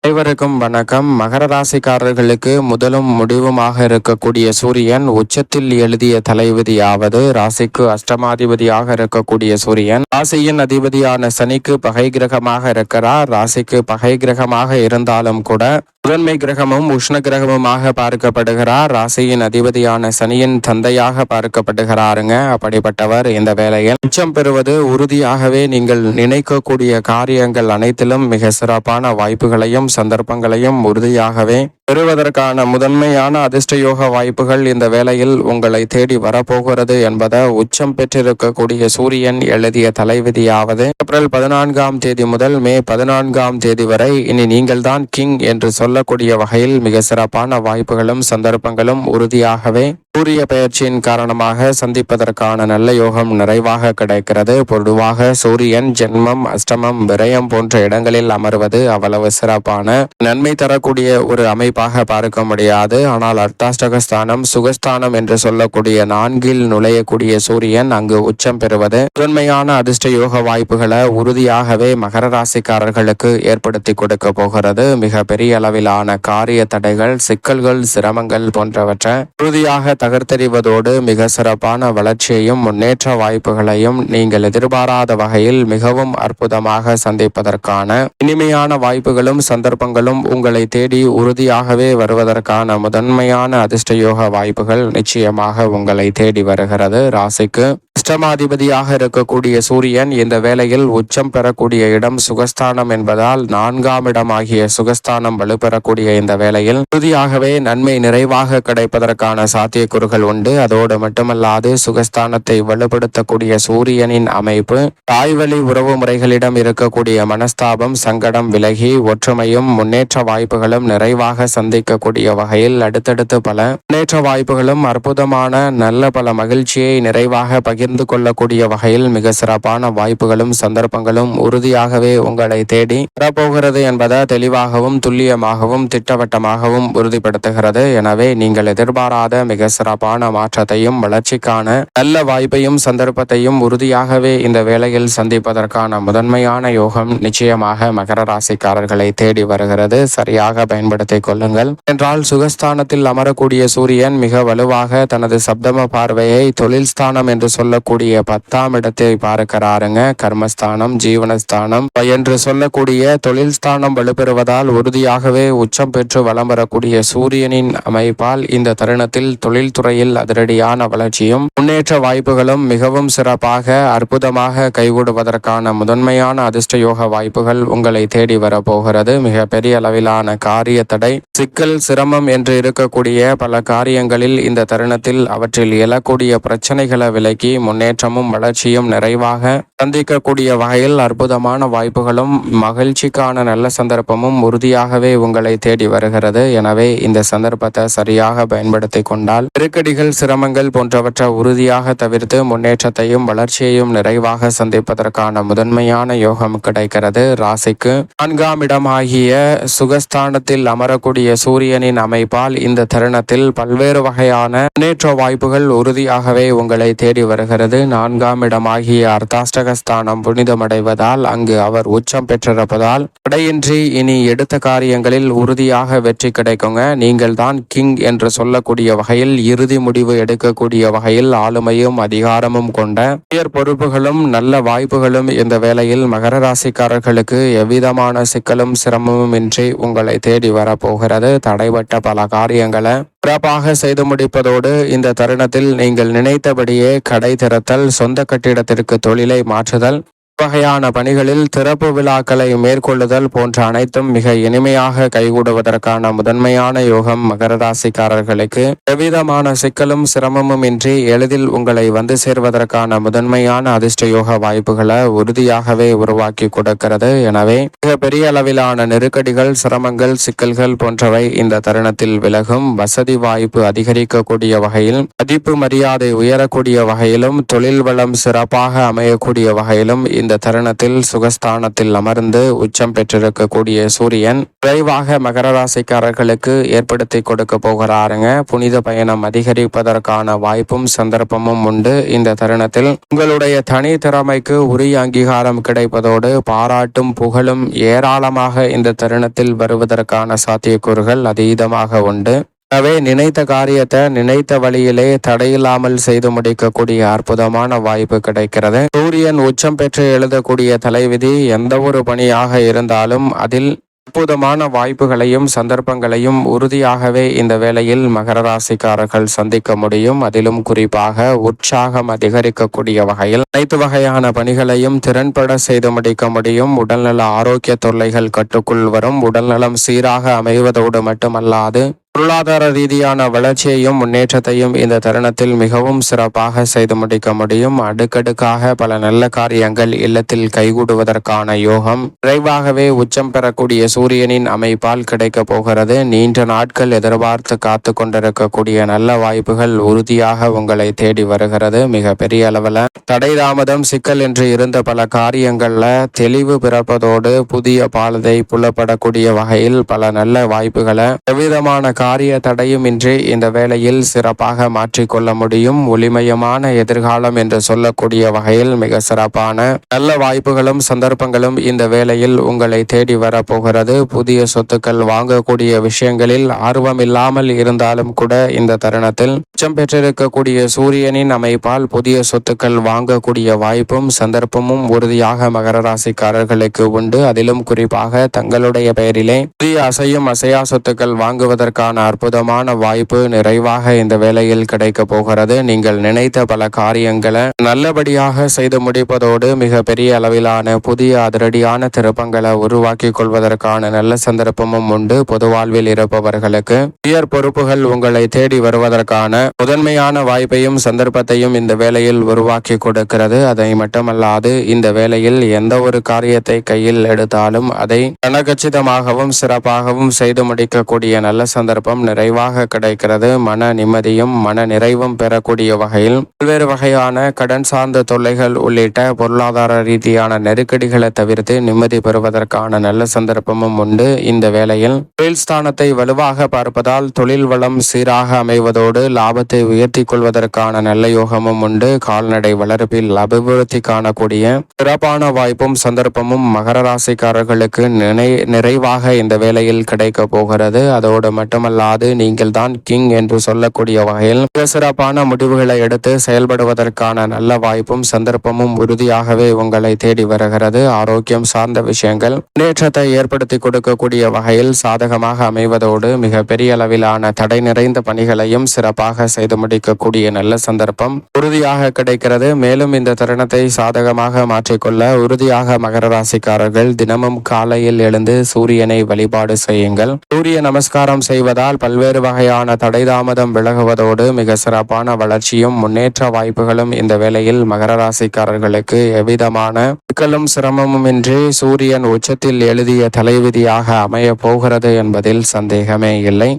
அனைவருக்கும் வணக்கம். மகர ராசிக்காரர்களுக்கு முதலும் முடிவுமாக இருக்கக்கூடிய சூரியன் உச்சத்தில் எழுதிய தலைவிதியாவது ராசிக்கு அஷ்டமாதிபதியாக இருக்கக்கூடிய சூரியன் ராசியின் அதிபதியான சனிக்கு பகை கிரகமாக இருக்கிறார். ராசிக்கு பகை கிரகமாக இருந்தாலும் கூட முதன்மை கிரகமும் உஷ்ண கிரகமுமாக பார்க்கப்படுகிறார். ராசியின் அதிபதியான சனியின் தந்தையாக பார்க்கப்படுகிறாருங்க. அப்படிப்பட்டவர் இந்த வேளையில் உச்சம் பெறுவது உறுதியாகவே நீங்கள் நினைக்கக்கூடிய காரியங்கள் அனைத்திலும் மிக சிறப்பான வாய்ப்புகளையும் சந்தர்ப்பங்களையும் உறுதியாகவே பெறுவதற்கான முதன்மையான அதிர்ஷ்டயோக வாய்ப்புகள் இந்த வேளையில் உங்களை தேடி வரப்போகிறது என்பதை உச்சம் பெற்றிருக்கக்கூடிய சூரியன் எழுதிய தலைவிதியாவது ஏப்ரல் 14ஆம் தேதி முதல் மே 14ஆம் தேதி வரை இனி நீங்கள் தான் கிங் என்று சொல்லக்கூடிய வகையில் மிக சிறப்பான வாய்ப்புகளும் சந்தர்ப்பங்களும் உறுதியாகவே சூரிய பெயர்ச்சியின் காரணமாக சந்திப்பதற்கான நல்ல யோகம் நிறைவாக கிடைக்கிறது. பொதுவாக சூரியன் ஜென்மம், அஷ்டமம், விரயம் போன்ற இடங்களில் அமர்வது அவ்வளவு சிறப்பான நன்மை தரக்கூடிய ஒரு அமைப்பாக பார்க்க முடியாது. ஆனால் அர்த்தாஷ்டகஸ்தானம், சுகஸ்தானம் என்று சொல்லக்கூடிய 4இல் நுழையக்கூடிய சூரியன் அங்கு உச்சம் பெறுவது முதன்மையான அதிர்ஷ்ட யோக வாய்ப்புகளை உறுதியாகவே மகர ராசிக்காரர்களுக்கு ஏற்படுத்தி கொடுக்க போகிறது. மிக பெரிய அளவிலான காரிய தடைகள், சிக்கல்கள், சிரமங்கள் போன்றவற்றை உறுதியாக தகர்த்தெறிவதோடு மிக சிறப்பான வளர்ச்சியையும் முன்னேற்ற வாய்ப்புகளையும் நீங்கள் எதிர்பாராத வகையில் மிகவும் அற்புதமாக சந்திப்பதற்கான இனிமையான வாய்ப்புகளும் சந்தர்ப்பங்களும் உங்களை தேடி உறுதியாகவே வருவதற்கான முதன்மையான அதிர்ஷ்டயோக வாய்ப்புகள் நிச்சயமாக உங்களை தேடி வருகிறது. ராசிக்கு அஷ்டமாதிபதியாக இருக்கக்கூடிய சூரியன் இந்த வேளையில் உச்சம் பெறக்கூடிய இடம் சுகஸ்தானம் என்பதால் 4ஆம் இடமாகிய சுகஸ்தானம் வலுப்பெறக்கூடிய இந்த வேளையில் உறுதியாகவே நன்மை நிறைவாக கிடைப்பதற்கான சாத்தியக்கூறுகள் உண்டு. அதோடு மட்டுமல்லாது சுகஸ்தானத்தை வலுப்படுத்தக்கூடிய சூரியனின் அமைப்பு தாய்வழி உறவு முறைகளிடம் இருக்கக்கூடிய மனஸ்தாபம், சங்கடம் விலகி ஒற்றுமையும் முன்னேற்ற வாய்ப்புகளும் நிறைவாக சந்திக்கக்கூடிய வகையில் அடுத்தடுத்து பல முன்னேற்ற வாய்ப்புகளும் அற்புதமான நல்ல பல மகிழ்ச்சியை நிறைவாக பகிர்ந்து கொள்ளக்கூடிய வகையில் மிக சிறப்பான வாய்ப்புகளும் சந்தர்ப்பங்களும் உறுதியாகவே உங்களை தேடி வரப்போகிறது என்பதை தெளிவாகவும் துல்லியமாகவும் திட்டவட்டமாகவும் உறுதிப்படுத்துகிறது. எனவே நீங்கள் எதிர்பாராத மிக சிறப்பான மாற்றத்தையும் வளர்ச்சிக்கான நல்ல வாய்ப்பையும் சந்தர்ப்பத்தையும் உறுதியாகவே இந்த வேளையில் சந்திப்பதற்கான முதன்மையான யோகம் நிச்சயமாக மகர ராசிக்காரர்களை தேடி வருகிறது. சரியாக பயன்படுத்திக் கொள்ளுங்கள். என்றால் சுகஸ்தானத்தில் அமரக்கூடிய சூரியன் மிக வலுவாக தனது சப்தம பார்வையை தொழில் ஸ்தானம் என்று சொல்லக்கூடிய 10ஆம் இடத்தை பார்க்கிறாருங்க. கர்மஸ்தானம், ஜீவனஸ்தானம் என்று சொல்லக்கூடிய தொழில் ஸ்தானம் வலுப்பெறுவதால் உறுதியாகவே உச்சம் பெற்று வலம் வரக்கூடிய சூரியனின் அமைப்பால் இந்த தருணத்தில் தொழில்துறையில் அதிரடியான வளர்ச்சியும் முன்னேற்ற வாய்ப்புகளும் மிகவும் சிறப்பாக அற்புதமாக கைகூடுவதற்கான முதன்மையான அதிர்ஷ்டயோக வாய்ப்புகள் உங்களை தேடி வரப்போகிறது. மிக பெரிய அளவிலான காரிய தடை, சிக்கல், சிரமம் என்று இருக்கக்கூடிய பல காரியங்களில் இந்த தருணத்தில் அவற்றில் எழக்கூடிய பிரச்சனைகளை விலக்கி முன்னேற்றமும் வளர்ச்சியும் நிறைவாக சந்திக்கக்கூடிய வகையில் அற்புதமான வாய்ப்புகளும் மகிழ்ச்சிக்கான நல்ல சந்தர்ப்பமும் உறுதியாகவே உங்களை தேடி வருகிறது. எனவே இந்த சந்தர்ப்பத்தை சரியாக பயன்படுத்தி கொண்டால் நெருக்கடிகள், சிரமங்கள் போன்றவற்றை உறுதியாக தவிர்த்து முன்னேற்றத்தையும் வளர்ச்சியையும் நிறைவாக சந்திப்பதற்கான முதன்மையான யோகம் கிடைக்கிறது. ராசிக்கு 4ஆம் இடமாகிய சுகஸ்தானத்தில் அமரக்கூடிய சூரியனின் அமைப்பால் இந்த தருணத்தில் பல்வேறு வகையான முன்னேற்ற வாய்ப்புகள் உறுதியாகவே உங்களை தேடி வருகிறது. 4ஆம் இடமாகிய அர்த்தாஷ்டகஸ்தானம் புனிதமடைவதால் அங்கு அவர் உச்சம் பெற்றிருப்பதால் தடையின்றி இனி எடுத்த காரியங்களில் உறுதியாக வெற்றி கிடைக்குங்க. நீங்கள் தான் கிங் என்று சொல்லக்கூடிய வகையில் இறுதி முடிவு எடுக்கக்கூடிய வகையில் ஆளுமையும் அதிகாரமும் கொண்ட உயர் பொறுப்புகளும் நல்ல வாய்ப்புகளும் இந்த வேளையில் மகர ராசிக்காரர்களுக்கு எவ்விதமான சிக்கலும் சிரமமும் இன்றி உங்களை தேடி வரப்போகிறது. தடைபட்ட பல காரியங்களை சிறப்பாக செய்து முடிப்பதோடு இந்த தருணத்தில் நீங்கள் நினைத்தபடியே கடை திறத்தல், சொந்த கட்டிடத்திற்கு தொழிலை மாற்றுதல், வகையான பணிகளில் திறப்பு விழாக்களை மேற்கொள்ளுதல் போன்ற அனைத்தும் மிக இனிமையாக கைகூடுவதற்கான முதன்மையான யோகம் மகர ராசிக்காரர்களுக்கு எவ்விதமான சிக்கலும் சிரமமும் இன்றி எளிதில் உங்களை வந்து சேர்வதற்கான முதன்மையான அதிர்ஷ்ட யோக வாய்ப்புகளை உறுதியாகவே உருவாக்கி கொடுக்கிறது. எனவே மிக பெரிய அளவிலான நெருக்கடிகள், சிரமங்கள், சிக்கல்கள் போன்றவை இந்த தருணத்தில் விலகும். வசதி வாய்ப்பு அதிகரிக்கக்கூடிய வகையில், மதிப்பு மரியாதை உயரக்கூடிய வகையிலும், தொழில் வளம் சிறப்பாக அமையக்கூடிய வகையிலும் இந்த இந்த தருணத்தில் சுகஸ்தானத்தில் அமர்ந்து உச்சம் பெற்றிருக்கக்கூடிய சூரியன் விரைவாக மகர ராசிக்காரர்களுக்கு ஏற்படுத்தி கொடுக்க போகிறாருங்க. புனித பயணம் அதிகரிப்பதற்கான வாய்ப்பும் சந்தர்ப்பமும் உண்டு. இந்த தருணத்தில் உங்களுடைய தனி திறமைக்கு உரிய அங்கீகாரம் கிடைப்பதோடு பாராட்டும் புகழும் ஏராளமாக இந்த தருணத்தில் வருவதற்கான சாத்தியக்கூறுகள் அதீதமாக உண்டு. எனவே நினைத்த காரியத்தை நினைத்த வழியிலே தடையில்லாமல் செய்து முடிக்கக்கூடிய அற்புதமான வாய்ப்பு கிடைக்கிறது. சூரியன் உச்சம் பெற்று எழுதக்கூடிய தலைவிதி எந்த ஒரு பணியாக இருந்தாலும் அதில் அற்புதமான வாய்ப்புகளையும் சந்தர்ப்பங்களையும் உறுதியாகவே இந்த வேளையில் மகர ராசிக்காரர்கள் சந்திக்க முடியும். அதிலும் குறிப்பாக உற்சாகம் அதிகரிக்கக்கூடிய வகையில் அனைத்து வகையான பணிகளையும் திறன்பட செய்து முடிக்க முடியும். உடல்நல ஆரோக்கிய தொல்லைகள் கட்டுக்குள் வரும். உடல்நலம் சீராக அமைவதோடு மட்டுமல்லாது பொருளாதார ரீதியான வளர்ச்சியையும் முன்னேற்றத்தையும் இந்த தருணத்தில் மிகவும் சிறப்பாக செய்து முடிக்க முடியும். அடுக்கடுக்காக பல நல்ல காரியங்கள் இல்லத்தில் கைகூடுவதற்கான யோகம் விரைவாகவே உச்சம் பெறக்கூடிய சூரியனின் அமைப்பால் கிடைக்க போகிறது. நீண்ட நாட்கள் எதிர்பார்த்து காத்து கொண்டிருக்கக்கூடிய நல்ல வாய்ப்புகள் உறுதியாக உங்களை தேடி வருகிறது. மிக பெரிய அளவில் தடை தாமதம் சிக்கல் என்று இருந்த பல காரியங்கள்ல தெளிவு பிறப்பதோடு புதிய பாலதை புலப்படக்கூடிய வகையில் பல நல்ல வாய்ப்புகளை எவ்விதமான காரிய தடையும் இன்றி இந்த வேளையில் சிறப்பாக மாற்றிக்கொள்ள முடியும். ஒளிமயமான எதிர்காலம் என்று சொல்லக்கூடிய வகையில் மிக சிறப்பான நல்ல வாய்ப்புகளும் சந்தர்ப்பங்களும் இந்த வேளையில் உங்களை தேடி வரப்போகிறது. புதிய சொத்துக்கள் வாங்கக்கூடிய விஷயங்களில் ஆர்வம் இல்லாமல் இருந்தாலும் கூட இந்த தருணத்தில் உச்சம் பெற்றிருக்கக்கூடிய சூரியனின் அமைப்பால் புதிய சொத்துக்கள் வாங்கக்கூடிய வாய்ப்பும் சந்தர்ப்பமும் உறுதியாக மகர ராசிக்காரர்களுக்கு உண்டு. அதிலும் குறிப்பாக தங்களுடைய பெயரிலே புதிய அசையும் அசையா சொத்துக்கள் வாங்குவதற்கான அற்புதமான வாய்ப்பு நிறைவாக இந்த வேளையில் கிடைக்க போகிறது. நீங்கள் நினைத்த பல காரியங்களை நல்லபடியாக செய்து முடிப்பதோடு மிக பெரிய அளவிலான புதிய அதிரடியான திருப்பங்களை உருவாக்கி கொள்வதற்கான நல்ல சந்தர்ப்பமும் உண்டு. பொது வாழ்வில் இருப்பவர்களுக்கு உயர் பொறுப்புகள் உங்களை தேடி வருவதற்கான முதன்மையான வாய்ப்பையும் சந்தர்ப்பத்தையும் இந்த வேளையில் உருவாக்கி கொடுக்கிறது. அதை மட்டுமல்லாது இந்த வேளையில் எந்த ஒரு காரியத்தை கையில் எடுத்தாலும் அதை கனகச்சிதமாகவும் சிறப்பாகவும் செய்து முடிக்கக்கூடிய நல்ல சந்தர்ப்பம் நிறைவாக கிடைக்கிறது. மன நிம்மதியும் மன நிறைவும் பெறக்கூடிய வகையில் பல்வேறு வகையான கடன் சார்ந்த தொல்லைகள் உள்ளிட்ட பொருளாதார ரீதியான நெருக்கடிகளை தவிர்த்து நிம்மதி பெறுவதற்கான நல்ல சந்தர்ப்பமும் உண்டு. இந்த வேளையில் தொழில் ஸ்தானத்தை வலுவாக பார்ப்பதால் தொழில் வளம் சீராக அமைவதோடு லாபத்தை உயர்த்தி கொள்வதற்கான நல்ல யோகமும் உண்டு. கால்நடை வளர்ப்பில் அபிவிருத்தி காணக்கூடிய சிறப்பான வாய்ப்பும் சந்தர்ப்பமும் மகர ராசிக்காரர்களுக்கு நிறைவாக இந்த வேளையில் கிடைக்க போகிறது. அதோடு மட்டுமல்லாது நீங்கள் தான் கிங் என்று சொல்லக்கூடிய வகையில் மிக சிறப்பான முடிவுகளை எடுத்து செயல்படுவதற்கான நல்ல வாய்ப்பும் சந்தர்ப்பமும் உறுதியாகவே உங்களை தேடி வருகிறது. ஆரோக்கியம் சார்ந்த விஷயங்கள் முன்னேற்றத்தை ஏற்படுத்தி கொடுக்கக்கூடிய வகையில் சாதகமாக அமைவதோடு மிக பெரிய அளவிலான தடை நிறைந்த பணிகளையும் சிறப்பாக செய்து முடிக்கக்கூடிய நல்ல சந்தர்ப்பம் உறுதியாக கிடைக்கிறது. மேலும் இந்த தருணத்தை சாதகமாக மாற்றிக்கொள்ள உறுதியாக மகர ராசிக்காரர்கள் தினமும் காலையில் எழுந்து சூரியனை வழிபாடு செய்யுங்கள். சூரிய நமஸ்காரம் செய்வதால் பல்வேறு வகையான தடை தாமதம் விலகுவதோடு மிக சிறப்பான வளர்ச்சியும் முன்னேற்ற வாய்ப்புகளும் இந்த வேளையில் மகர ராசிக்காரர்களுக்கு எவ்விதமான சிக்கலும் சிரமமும் இன்றி சூரியன் உச்சத்தில் எழுதிய தலைவிதியாக அமைய போகிறது என்பதில் சந்தேகமே இல்லை.